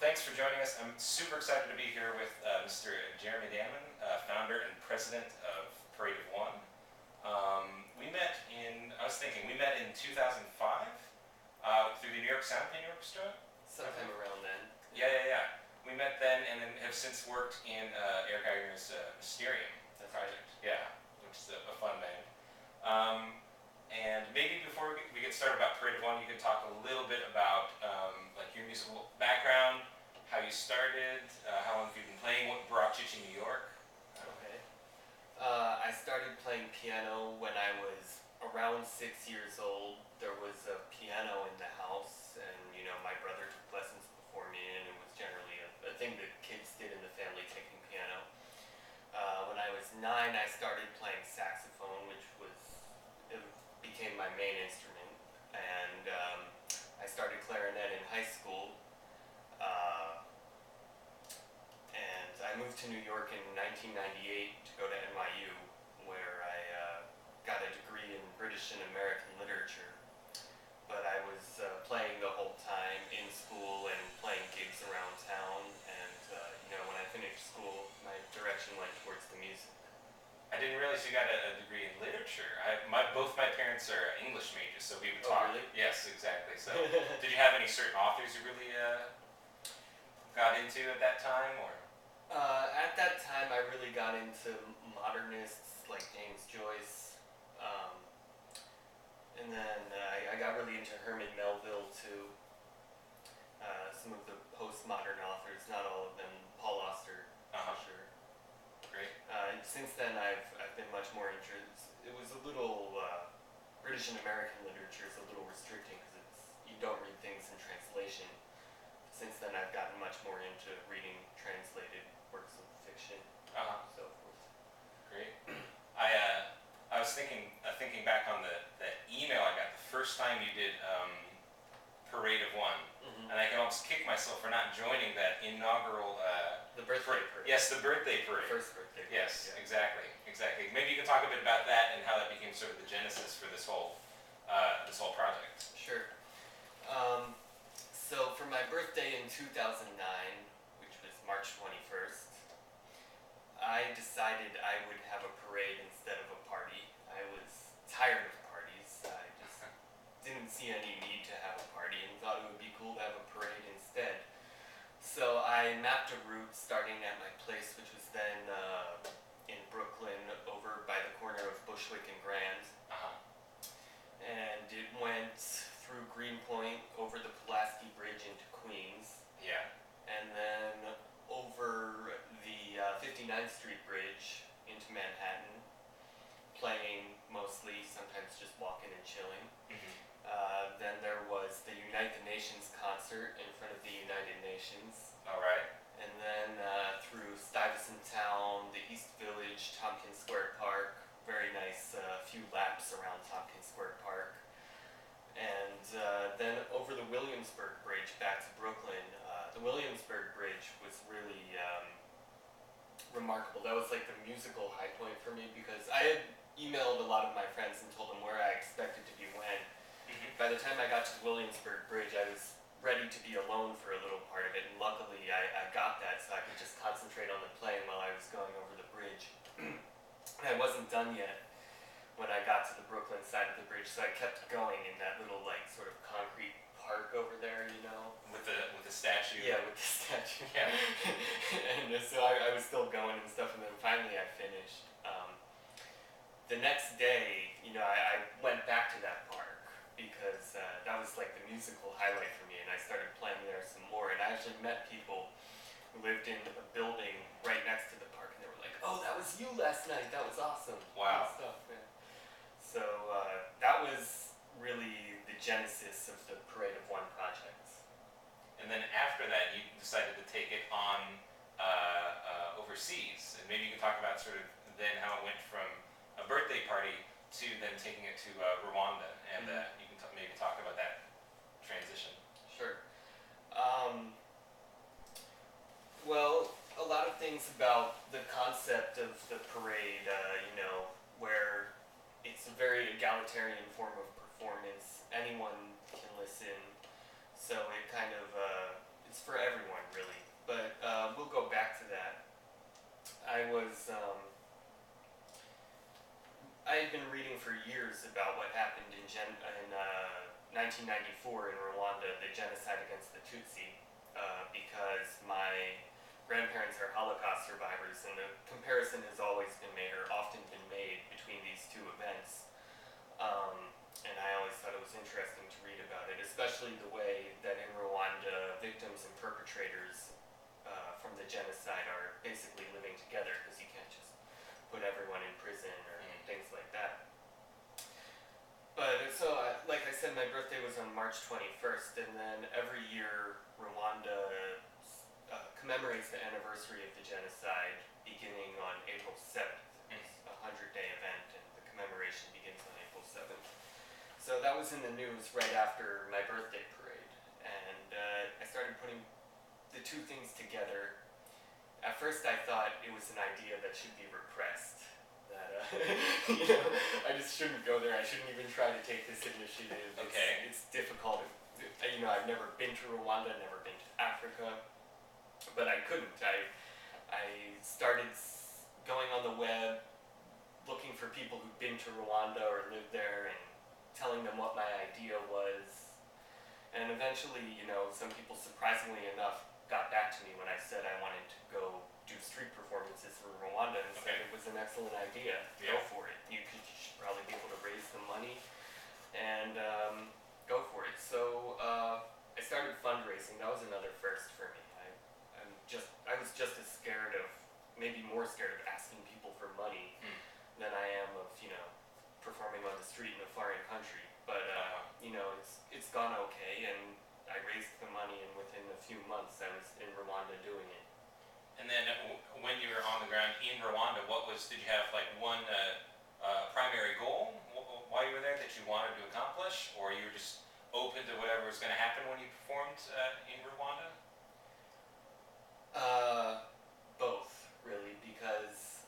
thanks for joining us. I'm super excited to be here with Mr. Jeremy Danneman, founder and president of Parade of One. We met in 2005 through the New York Symphony Orchestra. Sometime around then. Yeah. We met then and then have since worked in Eric Eiger's Mysterium project. Yeah, which is a fun band. And maybe before we get started about Parade of One, you could talk a little bit about like your musical background, how you started, how long have you been playing, what brought you to New York? Okay. I started playing piano when I was around 6 years old. There was a piano in the house, and my brother took lessons before me, and it was generally a thing that kids did in the family, taking piano. When I was 9, I started playing saxophone, it became my main instrument, and I started clarinet in high school, and I moved to New York in 1998 to go to NYU, where I got a degree in British and American literature, but I was playing the whole time in school and playing gigs around town, and when I finished school, my direction went towards the music. I didn't realize you got a degree in literature. Both my parents are English majors, so we would Oh, talk. really? Yes, exactly. So, did you have any certain authors you really got into at that time, or? At that time, I really got into modernists like James Joyce, and then I got really into Herman Melville too. Some of the postmodern authors, not all of them, Paul Auster, for sure. Great. Since then, I've been much more interested. It was a little British and American literature is a little restricting because you don't read things in translation. Since then, I've gotten much more into reading translated works of fiction, so forth. Great. I was thinking back on the email I got the first time you did Parade of One, and I can almost kick myself for not joining that inaugural. The birthday parade. Yes, the birthday parade. The first birthday parade. Yes, yeah. exactly. Maybe you can talk a bit about that and how that became sort of the genesis for this whole project. Sure. So for my birthday in 2009, which was March 21st, I decided I would have a parade instead of a party. I was tired of parties. I just didn't see any need to have a party and thought it would be cool to have a parade instead. So I mapped a route starting at my place, which was then in Brooklyn, over by the corner of Bushwick and Grand. And it went through Greenpoint, over the Pulaski Bridge into Queens. Yeah. And then over the 59th Street Bridge into Manhattan, playing mostly, sometimes just walking and chilling. Then there was the Unite the Nations concert in front of the United Nations. All right. And then through Stuyvesant Town, the East Village, Tompkins Square Park, very nice few laps around Tompkins Square Park. And then over the Williamsburg Bridge back to Brooklyn. The Williamsburg Bridge was really remarkable. That was like the musical high point for me because I had emailed a lot of my friends and told them where I expected to be when. By the time I got to the Williamsburg Bridge, I was ready to be alone for a little part of it, and luckily I got that so I could just concentrate on the playing while I was going over the bridge. And I wasn't done yet when I got to the Brooklyn side of the bridge, so I kept going in that little like sort of concrete park over there, With the statue. Yeah, with the statue. Yeah. And so I was still going and stuff, and then finally I finished. The next day, I went back to that park because that was like the musical highlight for me, and I started playing there some more, and I actually met people who lived in a building right next to the park, and they were like, "Oh, that was you last night, that was awesome." Wow. And stuff, yeah. So that was really the genesis of the Parade of One project. And then after that, you decided to take it on overseas, and maybe you can talk about sort of then how it went from a birthday party to then taking it to Rwanda, and you can maybe talk about that transition. Sure. Well, a lot of things about the concept of the parade, where it's a very egalitarian form of performance. Anyone can listen, so it kind of it's for everyone, for years about what happened in 1994 in Rwanda, the genocide against the Tutsi, because my grandparents are Holocaust survivors, and the comparison has always been made, or often been made, between these two events. And I always thought it was interesting to read about it, especially the way that in Rwanda, victims and perpetrators from the genocide are basically living together, because you can't just put everyone in prison or things like that. But so, like I said, my birthday was on March 21st, and then every year Rwanda commemorates the anniversary of the genocide beginning on April 7th. It's a 100-day event, and the commemoration begins on April 7th. So that was in the news right after my birthday parade, and I started putting the two things together. At first I thought it was an idea that should be repressed, that I just shouldn't go there, I shouldn't even try to take this initiative. It's difficult. I've never been to Rwanda, never been to Africa, but I couldn't. I started going on the web, looking for people who'd been to Rwanda or lived there, and telling them what my idea was. And eventually, some people, surprisingly enough, got back to me when I said I wanted to go do street performances in Rwanda, and said it was an excellent idea. Go for it. You should probably be able to raise the money and go for it. So I started fundraising. That was another first for me. I was just as scared of, maybe more scared of asking people for money than I am of, performing on the street in a foreign country. But it's gone okay, and I raised the money, and within a few months I was in Rwanda doing it. And then when you were on the ground in Rwanda, did you have like one primary goal while you were there that you wanted to accomplish, or you were just open to whatever was going to happen when you performed in Rwanda? Both, really, because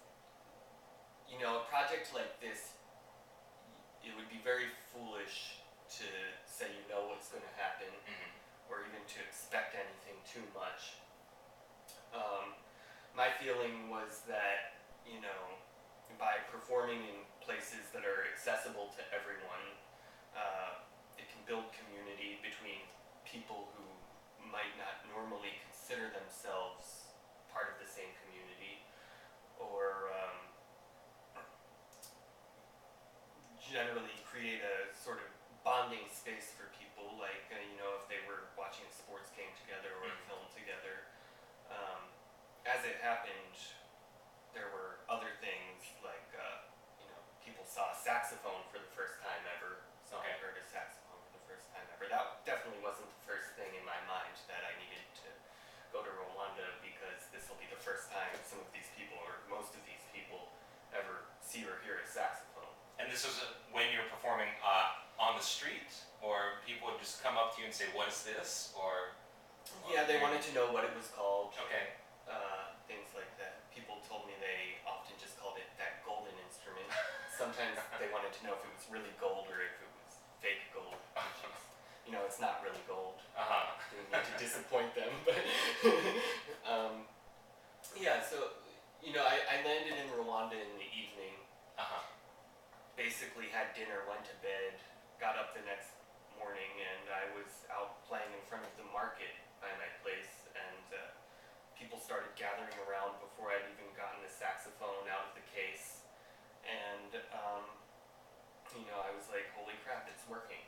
a project like this, it would be very foolish to say what's going to happen, or even to expect anything too much. My feeling was that, by performing in places that are accessible to everyone, it can build community between people who might not normally consider themselves part of the same community, or generally create a sort of bonding space for people, like, if they were watching a sports game together or a film together. As it happened, there were other things, like, people saw a saxophone for the first time ever. Someone heard a saxophone for the first time ever. That definitely wasn't the first thing in my mind, that I needed to go to Rwanda, because this will be the first time some of these people, or most of these people, ever see or hear a saxophone. And this was when you were performing on the street, or people would just come up to you and say, "What is this?" Or yeah, they wanted to know what it was called. Okay. Things like that. People told me they often just called it that golden instrument. Sometimes they wanted to know if it was really gold or if it was fake gold. Which is, it's not really gold. Didn't mean to disappoint them, but yeah. So I landed in Rwanda in the evening. Basically had dinner, went to bed, got up the next morning, and I was out playing in front of the market by my place, and people started gathering around before I'd even gotten the saxophone out of the case, and I was like, holy crap, it's working.